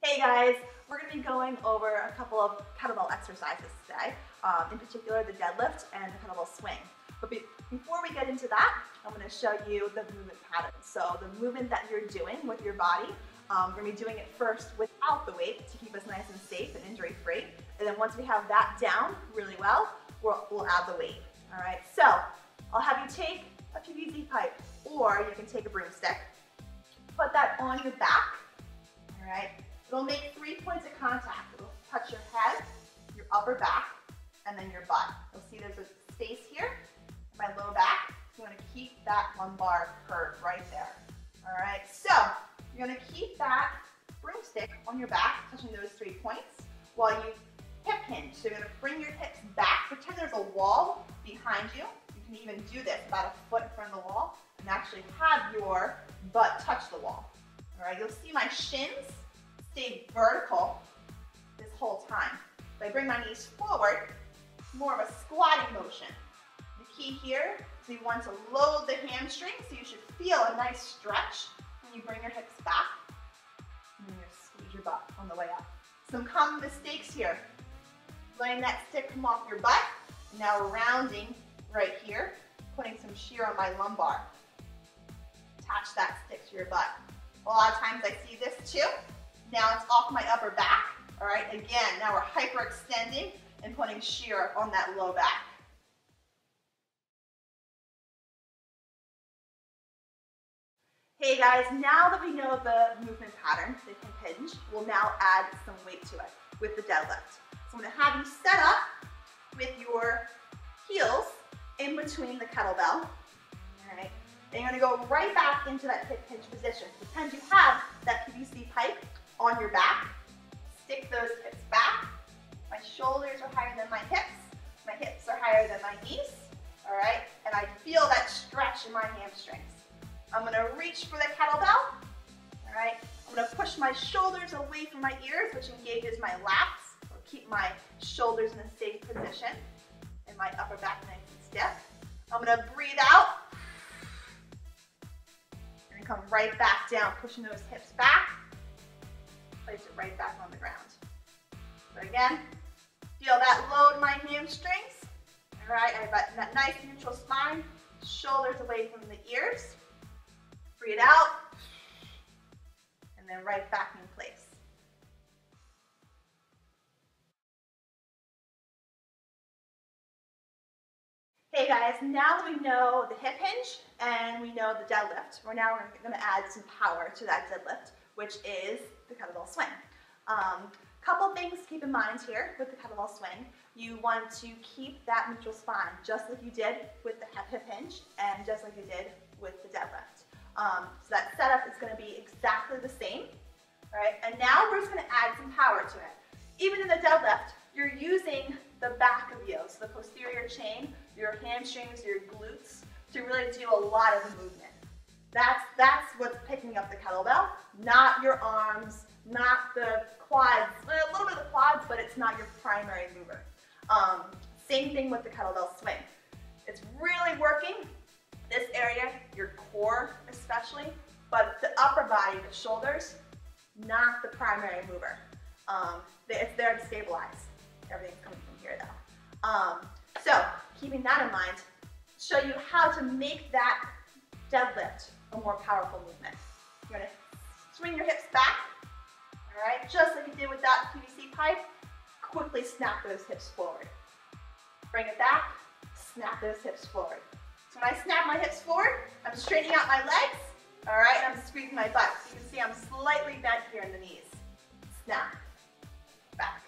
Hey guys, we're going to be going over a couple of kettlebell exercises today, in particular the deadlift and the kettlebell swing. But before we get into that, I'm going to show you the movement pattern. So the movement that you're doing with your body, we're going to be doing it first without the weight to keep us nice and safe and injury free. And then once we have that down really well, we'll add the weight. All right, so I'll have you take a PVC pipe, or you can take a broomstick, put that on your back. All right. It'll make 3 points of contact. It'll touch your head, your upper back, and then your butt. You'll see there's a space here in my low back. So you want to keep that lumbar curve right there. All right, so you're going to keep that broomstick on your back, touching those 3 points, while you hip hinge. So you're going to bring your hips back. Pretend there's a wall behind you. You can even do this about a foot in front of the wall and actually have your butt touch the wall. All right, you'll see my shins stay vertical this whole time. If I bring my knees forward, more of a squatting motion. The key here is you want to load the hamstrings, so you should feel a nice stretch when you bring your hips back. And then you squeeze your butt on the way up. Some common mistakes here. Letting that stick come off your butt. Now rounding right here, putting some shear on my lumbar. Attach that stick to your butt. A lot of times I see this too. Now it's off my upper back. All right, again, now we're hyperextending and putting shear on that low back. Hey guys, now that we know the movement pattern, the hip hinge, we'll now add some weight to it with the deadlift. So I'm gonna have you set up with your heels in between the kettlebell. All right, and you're gonna go right back into that hip hinge position. Pretend you have that PVC pipe on your back. Stick those hips back. My shoulders are higher than my hips. My hips are higher than my knees. All right, and I feel that stretch in my hamstrings. I'm gonna reach for the kettlebell. All right, I'm gonna push my shoulders away from my ears, which engages my lats, or keep my shoulders in a safe position, and my upper back nice and stiff. I'm gonna breathe out, and come right back down, pushing those hips back. Place it right back on the ground. So again, feel that load in my hamstrings. All right, I have that nice neutral spine, shoulders away from the ears. Breathe out, and then right back in place. Hey guys, now that we know the hip hinge and we know the deadlift, we're now going to add some power to that deadlift, which is the kettlebell swing. Couple things to keep in mind here with the kettlebell swing. You want to keep that neutral spine just like you did with the hip hinge and just like you did with the deadlift. So that setup is going to be exactly the same. All right, and now we're just going to add some power to it. Even in the deadlift, you're using the back of you, so the posterior chain, your hamstrings, your glutes, to really do a lot of the movement. That's what's picking up the kettlebell, not your arms, not the quads, a little bit of the quads, but it's not your primary mover. Same thing with the kettlebell swing. It's really working this area, your core especially, but the upper body, the shoulders, not the primary mover. It's there to stabilize. Everything's coming from here though. So keeping that in mind, show you how to make that deadlift a more powerful movement. You're gonna swing your hips back, all right, just like you did with that PVC pipe. Quickly snap those hips forward. Bring it back, snap those hips forward. So when I snap my hips forward, I'm straightening out my legs, all right, and I'm squeezing my butt. So you can see I'm slightly bent here in the knees. Snap, back,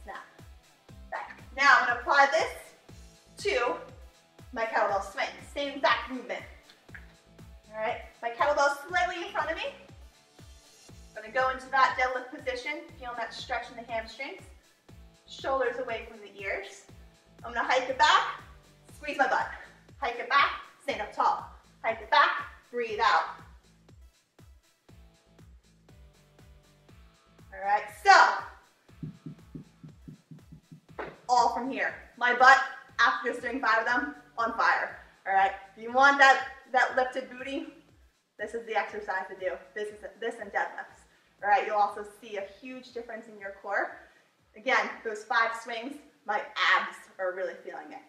snap, back. Now I'm gonna apply this to my kettlebell swing. Same exact movement. All right, my kettlebell slightly in front of me. I'm gonna go into that deadlift position, feeling that stretch in the hamstrings. Shoulders away from the ears. I'm gonna hike it back, squeeze my butt. Hike it back, stand up tall. Hike it back, breathe out. All right, so all from here. My butt, after just doing 5 of them, on fire. All right, if you want that lifted booty, this is the exercise to do. This and deadlifts. All right, you'll also see a huge difference in your core. Again, those 5 swings, my abs are really feeling it.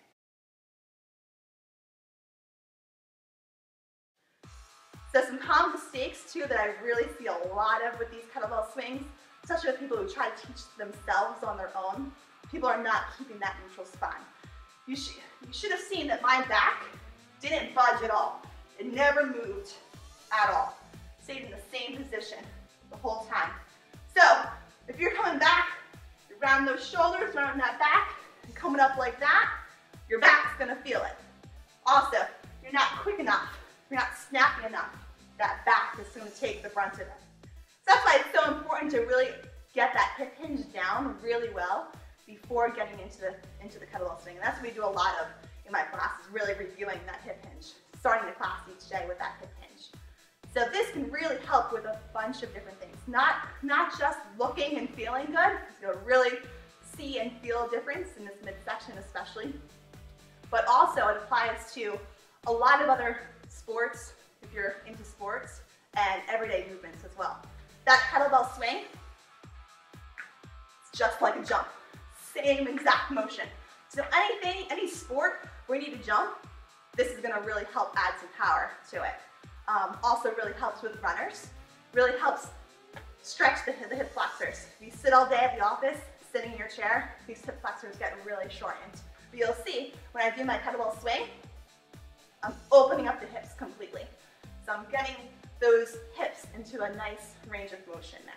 So some common mistakes too that I really see a lot of with these kettlebell swings, especially with people who try to teach themselves on their own, people are not keeping that neutral spine. You should have seen that my back didn't budge at all. It never moved at all. Stayed in the same position the whole time. So if you're coming back, around those shoulders, around that back, and coming up like that, your back's gonna feel it. Also, you're not quick enough, you're not snappy enough, that back is gonna take the brunt of it. So that's why it's so important to really get that hip hinge down really well before getting into the kettlebell swing. And that's what we do a lot of in my classes, really reviewing that hip hinge, starting the class each day with that hip hinge. So this can really help with a bunch of different things. Not just looking and feeling good, you'll really see and feel a difference in this midsection especially, but also it applies to a lot of other sports, if you're into sports, and everyday movements as well. That kettlebell swing, it's just like a jump. Same exact motion. So any sport where you need to jump, this is gonna really help add some power to it. Also really helps with runners, really helps stretch the hip flexors. If you sit all day at the office, sitting in your chair, these hip flexors get really shortened. But you'll see, when I do my kettlebell swing, I'm opening up the hips completely. So I'm getting those hips into a nice range of motion now.